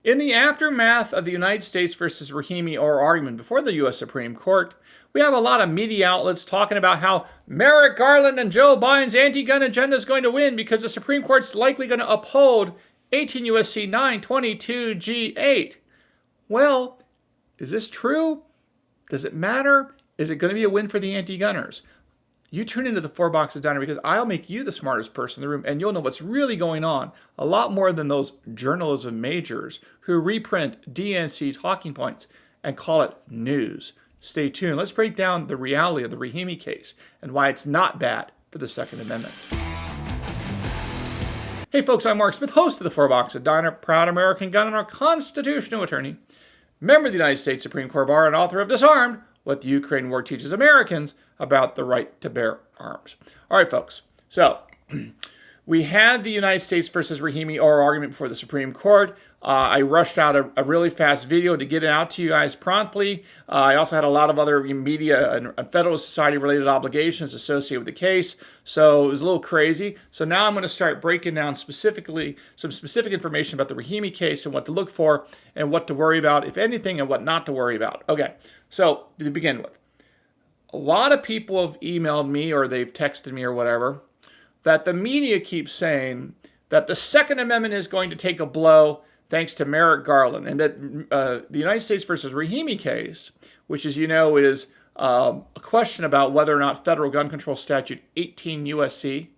In the aftermath of the United States versus Rahimi oral argument before the U.S. Supreme Court, we have a lot of media outlets talking about how Merrick Garland and Joe Biden's anti-gun agenda is going to win because the Supreme Court's likely going to uphold 18 U.S.C. 922 G8. Well, is this true? Does it matter? Is it going to be a win for the anti-gunners? You tune into the Four Boxes Diner because I'll make you the smartest person in the room and you'll know what's really going on. A lot more than those journalism majors who reprint DNC talking points and call it news. Stay tuned. Let's break down the reality of the Rahimi case and why it's not bad for the Second Amendment. Hey folks, I'm Mark Smith, host of the Four Boxes Diner, proud American gun owner, constitutional attorney, member of the United States Supreme Court Bar, and author of Disarmed: What the Ukraine War Teaches Americans About the Right to Bear Arms. All right, folks. So we had the United States versus Rahimi oral argument before the Supreme Court. I rushed out a really fast video to get it out to you guys promptly. I also had a lot of other media and Federalist Society-related obligations associated with the case, so it was a little crazy. So now I'm going to start breaking down specifically some specific information about the Rahimi case and what to look for and what to worry about, if anything, and what not to worry about. Okay, so to begin with, a lot of people have emailed me or they've texted me or whatever that the media keeps saying that the Second Amendment is going to take a blow thanks to Merrick Garland, and that the United States versus Rahimi case, which, as you know, is a question about whether or not federal gun control statute 18 U.S.C.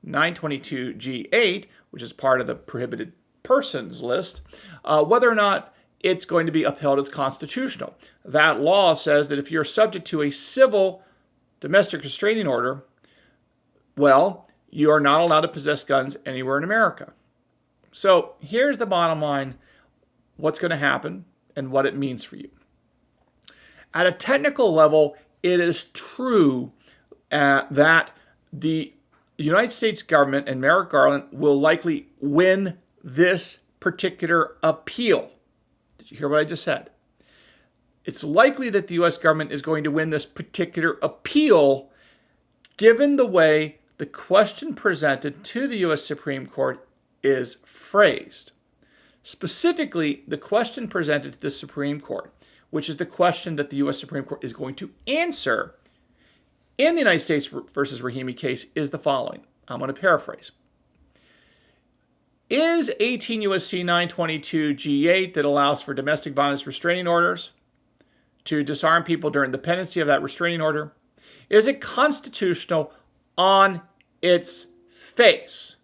922 G8, which is part of the prohibited persons list, whether or not it's going to be upheld as constitutional. That law says that if you're subject to a civil domestic restraining order, well, you are not allowed to possess guns anywhere in America. So here's the bottom line, what's going to happen and what it means for you. At a technical level, it is true that the United States government and Merrick Garland will likely win this particular appeal. Did you hear what I just said? It's likely that the U.S. government is going to win this particular appeal given the way the question presented to the U.S. Supreme Court is phrased. Specifically, the question presented to the Supreme Court, which is the question that the U.S. Supreme Court is going to answer in the United States versus Rahimi case, is the following. I'm going to paraphrase. Is 18 U.S.C. 922 G8 that allows for domestic violence restraining orders to disarm people during the pendency of that restraining order, is it constitutional on its face?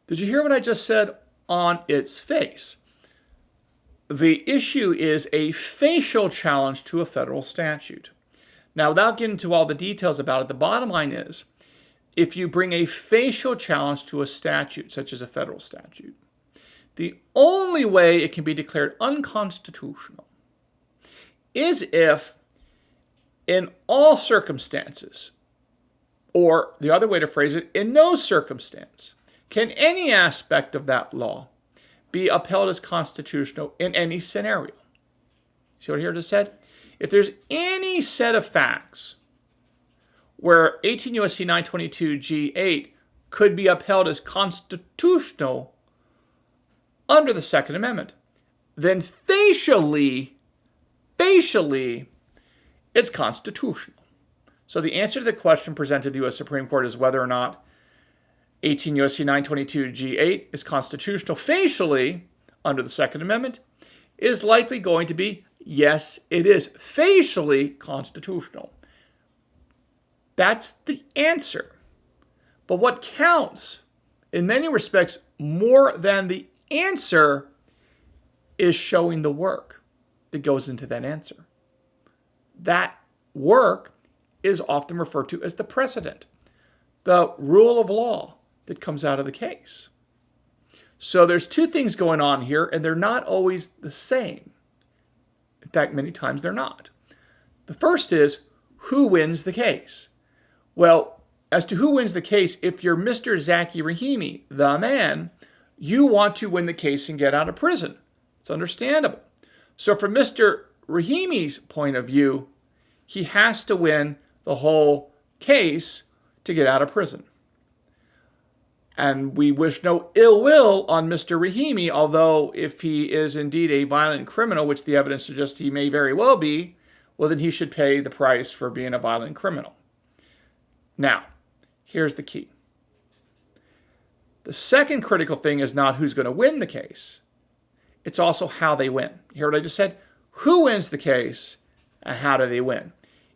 Did you hear what I just said? On its face. The issue is a facial challenge to a federal statute. Now, without getting into all the details about it, the bottom line is, if you bring a facial challenge to a statute, such as a federal statute, the only way it can be declared unconstitutional is if, in all circumstances, or the other way to phrase it, in no circumstance, can any aspect of that law be upheld as constitutional in any scenario. See what I just said? If there's any set of facts where 18 U.S.C. 922 G8 could be upheld as constitutional under the Second Amendment, then facially, it's constitutional. So the answer to the question presented to the U.S. Supreme Court is whether or not 18 U.S.C. 922 G8 is constitutional facially under the Second Amendment is likely going to be, yes, it is facially constitutional. That's the answer. But what counts, in many respects, more than the answer, is showing the work that goes into that answer. That work is often referred to as the precedent, the rule of law that comes out of the case. So there's two things going on here, and they're not always the same. In fact, many times they're not. The first is, who wins the case? Well, as to who wins the case, if you're Mr. Zackey Rahimi, the man, you want to win the case and get out of prison. It's understandable. So from Mr. Rahimi's point of view, he has to win the whole case to get out of prison. And we wish no ill will on Mr. Rahimi, although if he is indeed a violent criminal, which the evidence suggests he may very well be, well, then he should pay the price for being a violent criminal. Now, here's the key. The second critical thing is not who's going to win the case. It's also how they win. You hear what I just said? Who wins the case and how do they win?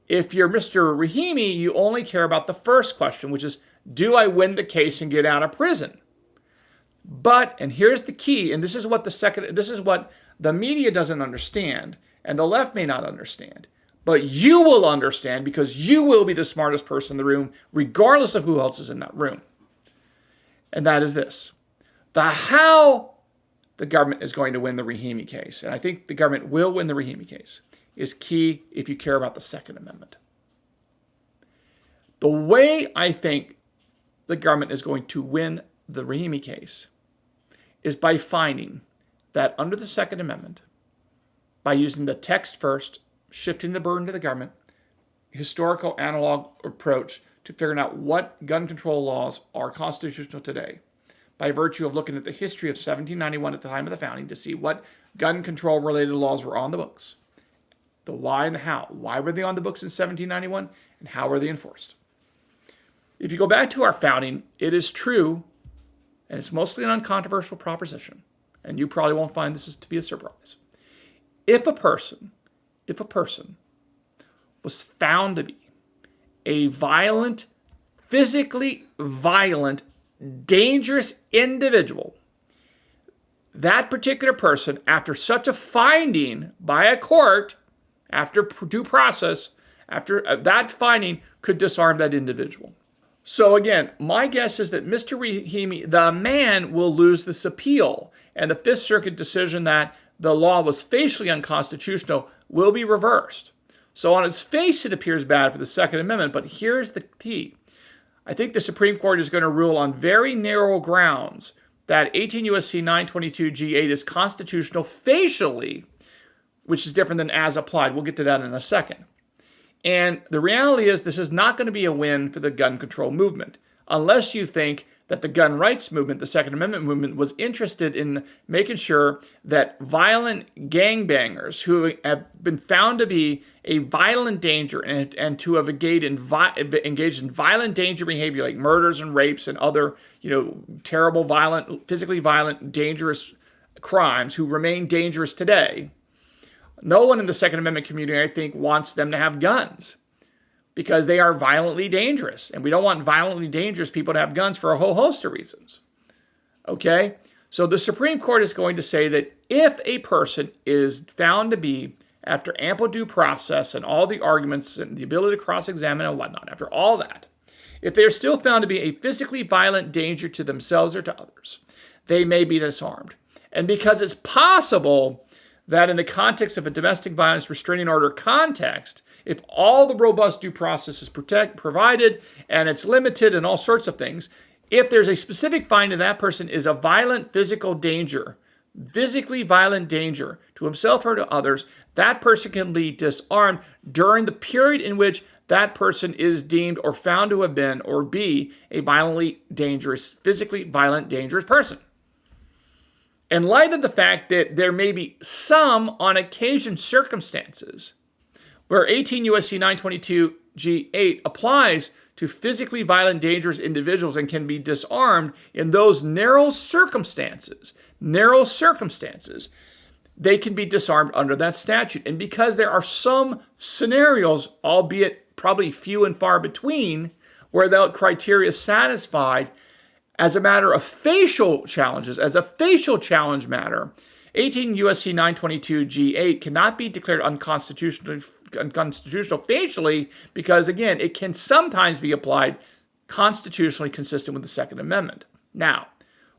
If you're Mr. Rahimi, you only care about the first question, which is, do I win the case and get out of prison? But, and here's the key, and this is what the media doesn't understand, and the left may not understand, but you will understand because you will be the smartest person in the room, regardless of who else is in that room. And that is this. The how the government is going to win the Rahimi case, and I think the government will win the Rahimi case, is key if you care about the Second Amendment. The way I think the government is going to win the Rahimi case is by finding that under the Second Amendment, by using the text first, shifting the burden to the government, historical analog approach to figuring out what gun control laws are constitutional today, by virtue of looking at the history of 1791 at the time of the founding to see what gun control related laws were on the books, the why and the how. Why were they on the books in 1791 and how were they enforced? If you go back to our founding, it is true, and it's mostly an uncontroversial proposition, and you probably won't find this to be a surprise. If a person was found to be a violent, physically violent, dangerous individual, that particular person, after such a finding by a court, after due process, after that finding, could disarm that individual. So again, my guess is that Mr. Rahimi, the man, will lose this appeal, and the Fifth Circuit decision that the law was facially unconstitutional will be reversed. So on its face, it appears bad for the Second Amendment, but here's the key. I think the Supreme Court is going to rule on very narrow grounds that 18 U.S.C. 922 G8 is constitutional facially, which is different than as applied. We'll get to that in a second. And the reality is this is not going to be a win for the gun control movement, unless you think that the gun rights movement, the Second Amendment movement, was interested in making sure that violent gangbangers who have been found to be a violent danger and to have engaged in violent danger behavior like murders and rapes and other, terrible, violent, physically violent, dangerous crimes who remain dangerous today. No one in the Second Amendment community, I think, wants them to have guns because they are violently dangerous. And we don't want violently dangerous people to have guns for a whole host of reasons. Okay? So the Supreme Court is going to say that if a person is found to be, after ample due process and all the arguments and the ability to cross-examine and whatnot, after all that, if they are still found to be a physically violent danger to themselves or to others, they may be disarmed. And because it's possible that in the context of a domestic violence restraining order context, if all the robust due process is provided and it's limited and all sorts of things, if there's a specific finding that person is a violent physical danger, physically violent danger to himself or to others, that person can be disarmed during the period in which that person is deemed or found to have been or be a violently dangerous, physically violent, dangerous person. In light of the fact that there may be some, on occasion, circumstances where 18 U.S.C. 922 G8 applies to physically violent, dangerous individuals and can be disarmed in those narrow circumstances, they can be disarmed under that statute. And because there are some scenarios, albeit probably few and far between, where that criteria is satisfied, as a matter of facial challenges, as a facial challenge matter, 18 U.S.C. 922 G8 cannot be declared unconstitutional facially because, again, it can sometimes be applied constitutionally consistent with the Second Amendment. Now,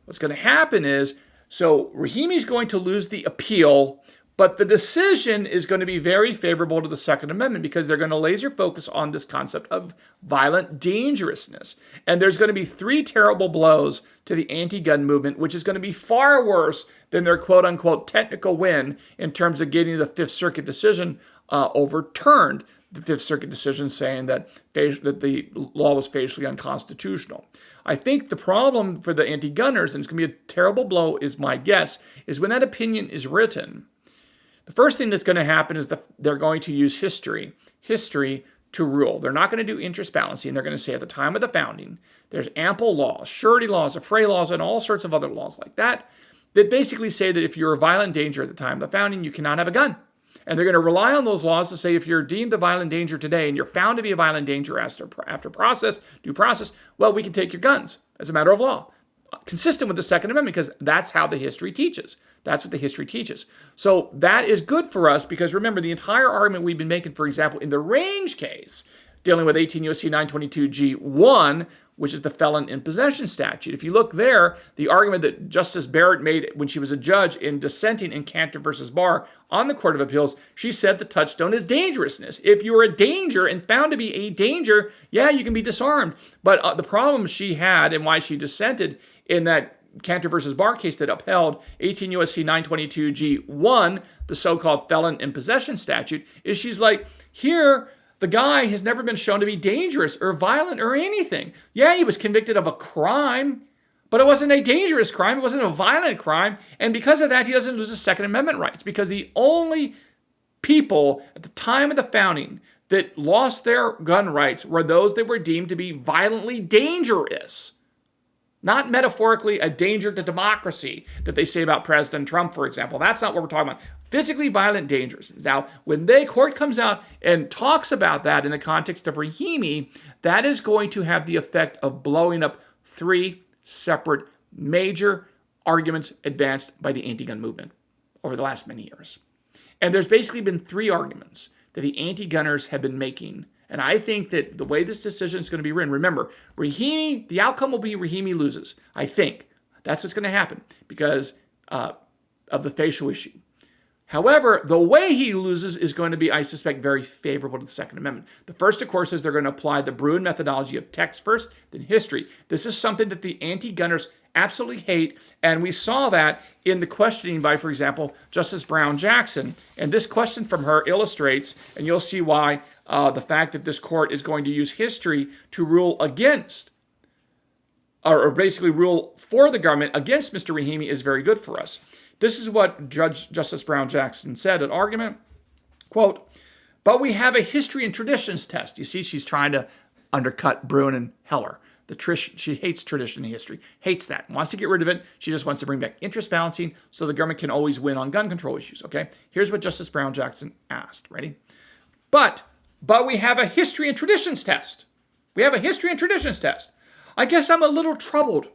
what's going to happen is, so Rahimi's going to lose the appeal, but the decision is going to be very favorable to the Second Amendment because they're going to laser focus on this concept of violent dangerousness. And there's going to be 3 terrible blows to the anti-gun movement, which is going to be far worse than their quote-unquote technical win in terms of getting the Fifth Circuit decision overturned. the Fifth Circuit decision saying that the law was facially unconstitutional. I think the problem for the anti-gunners, and it's going to be a terrible blow, is my guess, is when that opinion is written, the first thing that's going to happen is that they're going to use history to rule. They're not going to do interest balancing. They're going to say at the time of the founding, there's ample laws, surety laws, affray laws, and all sorts of other laws like that basically say that if you're a violent danger at the time of the founding, you cannot have a gun. And they're going to rely on those laws to say if you're deemed a violent danger today and you're found to be a violent danger after due process, well, we can take your guns as a matter of law. Consistent with the Second Amendment, because that's how the history teaches. That's what the history teaches. So that is good for us because remember, the entire argument we've been making, for example, in the range case, dealing with 18 U.S.C. 922 G1, which is the felon in possession statute. If you look there, the argument that Justice Barrett made when she was a judge in dissenting in Cantor versus Barr on the Court of Appeals, she said the touchstone is dangerousness. If you're a danger and found to be a danger, yeah, you can be disarmed. But the problem she had and why she dissented in that Cantor versus Barr case that upheld 18 U.S.C. 922 G1, the so-called felon in possession statute, is she's like, here, the guy has never been shown to be dangerous or violent or anything. Yeah, he was convicted of a crime, but it wasn't a dangerous crime. It wasn't a violent crime. And because of that, he doesn't lose his Second Amendment rights because the only people at the time of the founding that lost their gun rights were those that were deemed to be violently dangerous. Not metaphorically a danger to democracy that they say about President Trump, for example. That's not what we're talking about. Physically violent, dangerous. Now, when the court comes out and talks about that in the context of Rahimi, that is going to have the effect of blowing up three separate major arguments advanced by the anti-gun movement over the last many years. And there's basically been three arguments that the anti-gunners have been making. And I think that the way this decision is going to be written, remember, Rahimi, the outcome will be Rahimi loses. I think that's what's going to happen because of the facial issue. However, the way he loses is going to be, I suspect, very favorable to the Second Amendment. The first, of course, is they're going to apply the Bruin methodology of text first, then history. This is something that the anti-gunners absolutely hate, and we saw that in the questioning by, for example, Justice Brown Jackson. And this question from her illustrates, and you'll see why, the fact that this court is going to use history to rule against, or basically rule for the government against Mr. Rahimi is very good for us. This is what Justice Brown Jackson said in argument, quote, but we have a history and traditions test. You see, she's trying to undercut Bruin and Heller. She hates tradition and history, hates that, wants to get rid of it. She just wants to bring back interest balancing so the government can always win on gun control issues, okay? Here's what Justice Brown Jackson asked, ready? But we have a history and traditions test. We have a history and traditions test. I guess I'm a little troubled.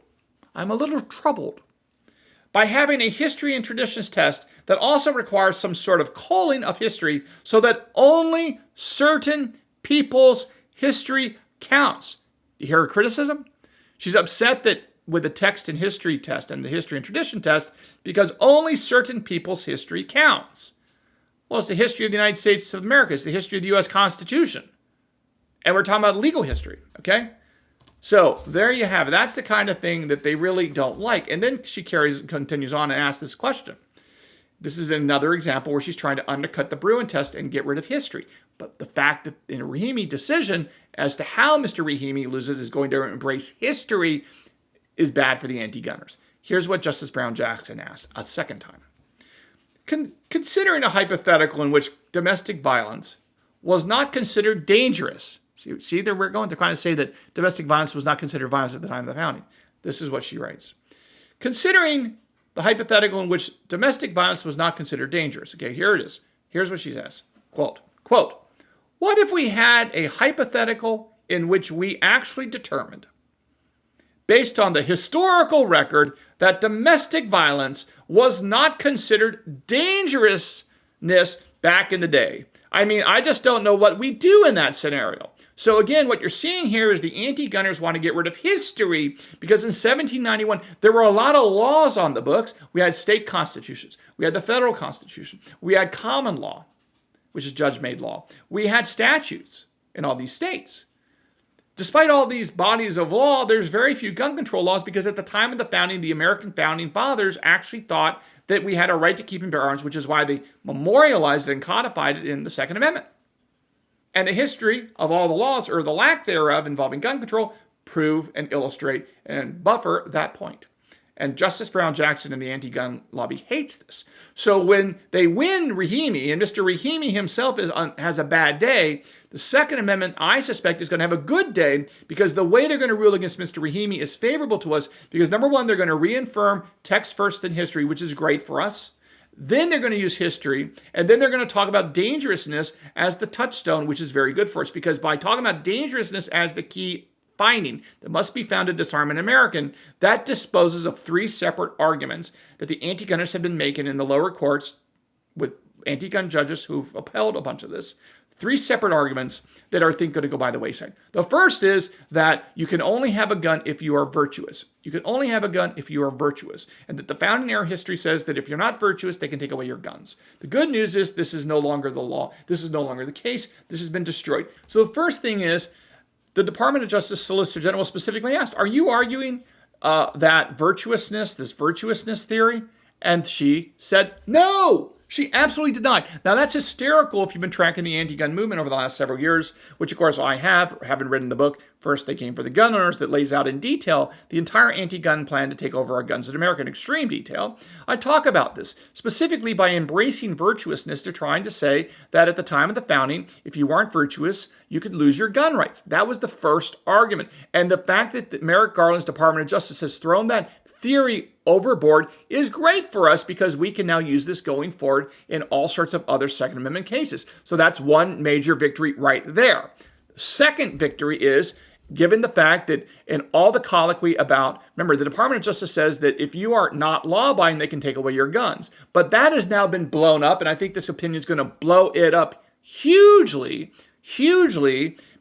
By having a history and traditions test that also requires some sort of culling of history so that only certain people's history counts. You hear her criticism? She's upset that with the text and history test and the history and tradition test because only certain people's history counts. Well, it's the history of the United States of America. It's the history of the U.S. Constitution. And we're talking about legal history, okay? So there you have it. That's the kind of thing that they really don't like. And then she continues on and asks this question. This is another example where she's trying to undercut the Bruin test and get rid of history. But the fact that in a Rahimi decision as to how Mr. Rahimi loses is going to embrace history is bad for the anti-gunners. Here's what Justice Brown Jackson asked a second time. Considering a hypothetical in which domestic violence was not considered dangerous. See, there we're going to kind of say that domestic violence was not considered violence at the time of the founding. This is what she writes. Considering the hypothetical in which domestic violence was not considered dangerous. Okay, here it is. Here's what she says. Quote, what if we had a hypothetical in which we actually determined, based on the historical record, that domestic violence was not considered dangerousness back in the day? I mean, I just don't know what we do in that scenario. So again, what you're seeing here is the anti-gunners want to get rid of history because in 1791, there were a lot of laws on the books. We had state constitutions. We had the federal constitution. We had common law, which is judge-made law. We had statutes in all these states. Despite all these bodies of law, there's very few gun control laws because at the time of the founding, the American founding fathers actually thought that we had a right to keep and bear arms, which is why they memorialized it and codified it in the Second Amendment. and the history of all the laws, or the lack thereof, involving gun control prove and illustrate and buffer that point. And Justice Brown Jackson and the anti-gun lobby hates this. So when they win Rahimi, and Mr. Rahimi himself has a bad day, the Second Amendment, I suspect, is going to have a good day, because the way they're going to rule against Mr. Rahimi is favorable to us, because number one, they're going to reaffirm text first in history, which is great for us. Then they're going to use history, and then they're going to talk about dangerousness as the touchstone, which is very good for us, because by talking about dangerousness as the key finding that must be found to disarm an American, that disposes of three separate arguments that the anti-gunners have been making in the lower courts with anti-gun judges who've upheld a bunch of this. Three separate arguments that are, I think, going to go by the wayside. The first is that you can only have a gun if you are virtuous. You can only have a gun if you are virtuous. And that the founding era history says that if you're not virtuous, they can take away your guns. The good news is this is no longer the law. This is no longer the case. This has been destroyed. So the first thing is, the Department of Justice Solicitor General specifically asked, are you arguing that this virtuousness theory? And she said, no. She absolutely did not. Now, that's hysterical if you've been tracking the anti-gun movement over the last several years, which, of course, I haven't written the book, First They Came for the Gun Owners, that lays out in detail the entire anti-gun plan to take over our guns in America in extreme detail. I talk about this, specifically by embracing virtuousness. They're trying to say that at the time of the founding, if you weren't virtuous, you could lose your gun rights. That was the first argument. And the fact that Merrick Garland's Department of Justice has thrown that theory overboard is great for us, because we can now use this going forward in all sorts of other Second Amendment cases. So that's one major victory right there. The second victory is, given the fact that in all the colloquy about, remember, the Department of Justice says that if you are not law-abiding, they can take away your guns. But that has now been blown up, and I think this opinion is going to blow it up hugely,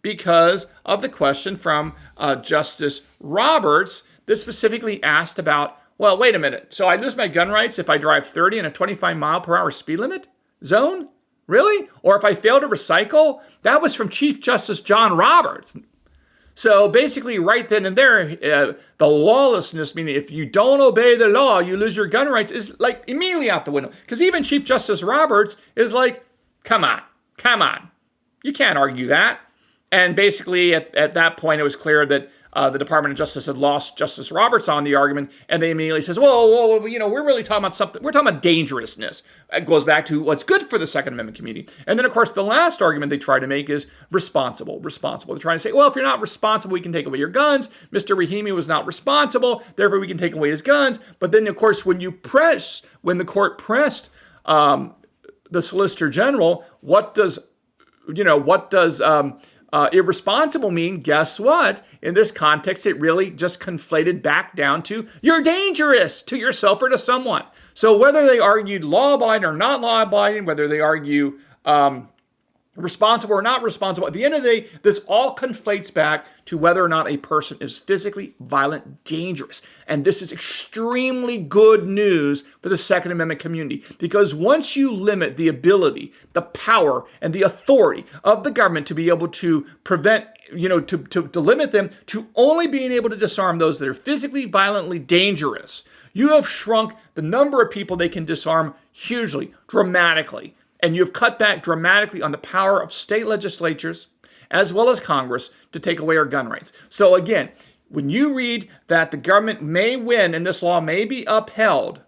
because of the question from Justice Roberts that specifically asked about, well, wait a minute. So I lose my gun rights if I drive 30 in a 25 mile per hour speed limit zone? Really? Or if I fail to recycle? That was from Chief Justice John Roberts. So basically right then and there, the lawlessness, meaning if you don't obey the law, you lose your gun rights, is like immediately out the window. Because even Chief Justice Roberts is like, come on. You can't argue that. And basically at that point, it was clear that the Department of Justice had lost Justice Roberts on the argument, and they immediately says, whoa, we're really talking about something. We're talking about dangerousness. It goes back to what's good for the Second Amendment community. And then, of course, the last argument they try to make is responsible. They're trying to say, well, if you're not responsible, we can take away your guns. Mr. Rahimi was not responsible, therefore we can take away his guns. But then, of course, when the court pressed the Solicitor General, what does irresponsible mean? Guess what? In this context, it really just conflated back down to you're dangerous to yourself or to someone. So whether they argued law-abiding or not law-abiding, whether they argue responsible or not responsible, at the end of the day, this all conflates back to whether or not a person is physically violent, dangerous. And this is extremely good news for the Second Amendment community, because once you limit the ability, the power, and the authority of the government to be able to prevent, to limit them to only being able to disarm those that are physically, violently dangerous, you have shrunk the number of people they can disarm hugely, dramatically. And you've cut back dramatically on the power of state legislatures as well as Congress to take away our gun rights. So again, when you read that the government may win and this law may be upheld,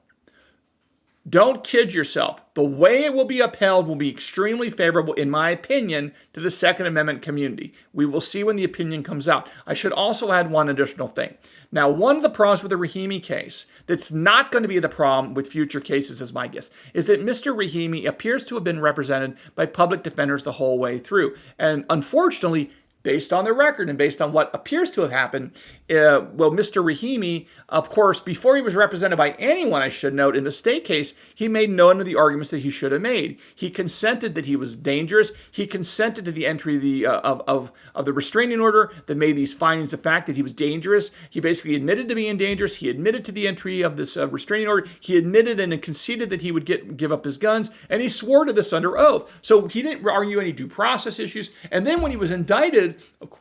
don't kid yourself. The way it will be upheld will be extremely favorable, in my opinion, to the Second Amendment community. We will see when the opinion comes out. I should also add one additional thing. Now, one of the problems with the Rahimi case that's not going to be the problem with future cases, is my guess, is that Mr. Rahimi appears to have been represented by public defenders the whole way through. And unfortunately, based on the record and based on what appears to have happened, Mr. Rahimi, of course, before he was represented by anyone, I should note, in the state case, he made none of the arguments that he should have made. He consented that he was dangerous. He consented to the entry of the restraining order that made these findings of fact that he was dangerous. He basically admitted to being dangerous. He admitted to the entry of this restraining order. He admitted and conceded that he would give up his guns, and he swore to this under oath. So he didn't argue any due process issues. And then when he was indicted,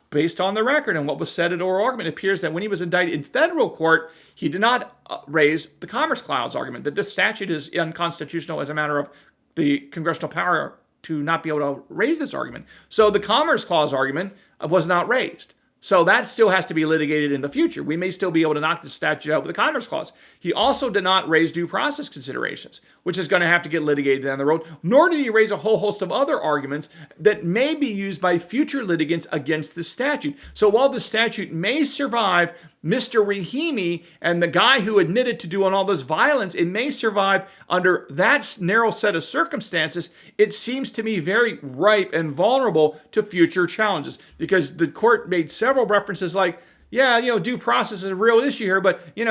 based on the record and what was said at oral argument, it appears that when he was indicted in federal court, he did not raise the Commerce Clause argument, that this statute is unconstitutional as a matter of the congressional power to not be able to raise this argument. So the Commerce Clause argument was not raised. So that still has to be litigated in the future. We may still be able to knock the statute out with the Commerce Clause. He also did not raise due process considerations, which is going to have to get litigated down the road, nor did he raise a whole host of other arguments that may be used by future litigants against the statute. So while the statute may survive Mr. Rahimi and the guy who admitted to doing all this violence, it may survive under that narrow set of circumstances. It seems to me very ripe and vulnerable to future challenges because the court made several references like, yeah, due process is a real issue here, but, you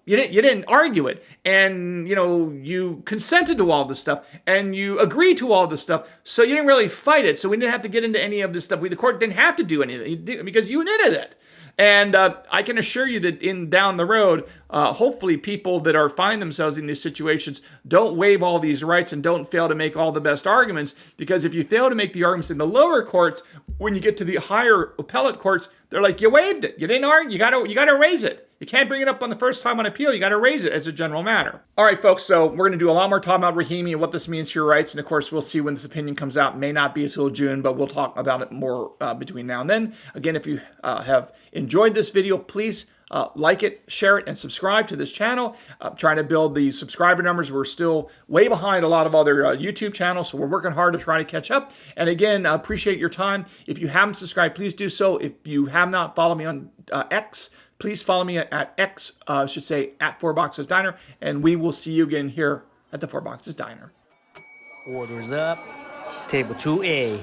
didn't argue it. And, you consented to all this stuff and you agreed to all this stuff. So you didn't really fight it. So we didn't have to get into any of this stuff. The court didn't have to do anything because you admitted it. And I can assure you that down the road, hopefully people that find themselves in these situations don't waive all these rights and don't fail to make all the best arguments. Because if you fail to make the arguments in the lower courts, when you get to the higher appellate courts, they're like, you waived it. You didn't argue. You got to raise it. You can't bring it up on the first time on appeal. You got to raise it as a general matter. All right, folks. So we're going to do a lot more talking about Rahimi and what this means for your rights. And of course, we'll see when this opinion comes out. It may not be until June, but we'll talk about it more between now and then. Again, if you have enjoyed this video, please like it, share it, and subscribe to this channel. Trying to build the subscriber numbers. We're still way behind a lot of other YouTube channels, so we're working hard to try to catch up. And again, appreciate your time. If you haven't subscribed, please do so. If you have not followed me on X, please follow me at X, at 4 Boxes Diner, and we will see you again here at the 4 Boxes Diner. Orders up. Table 2A.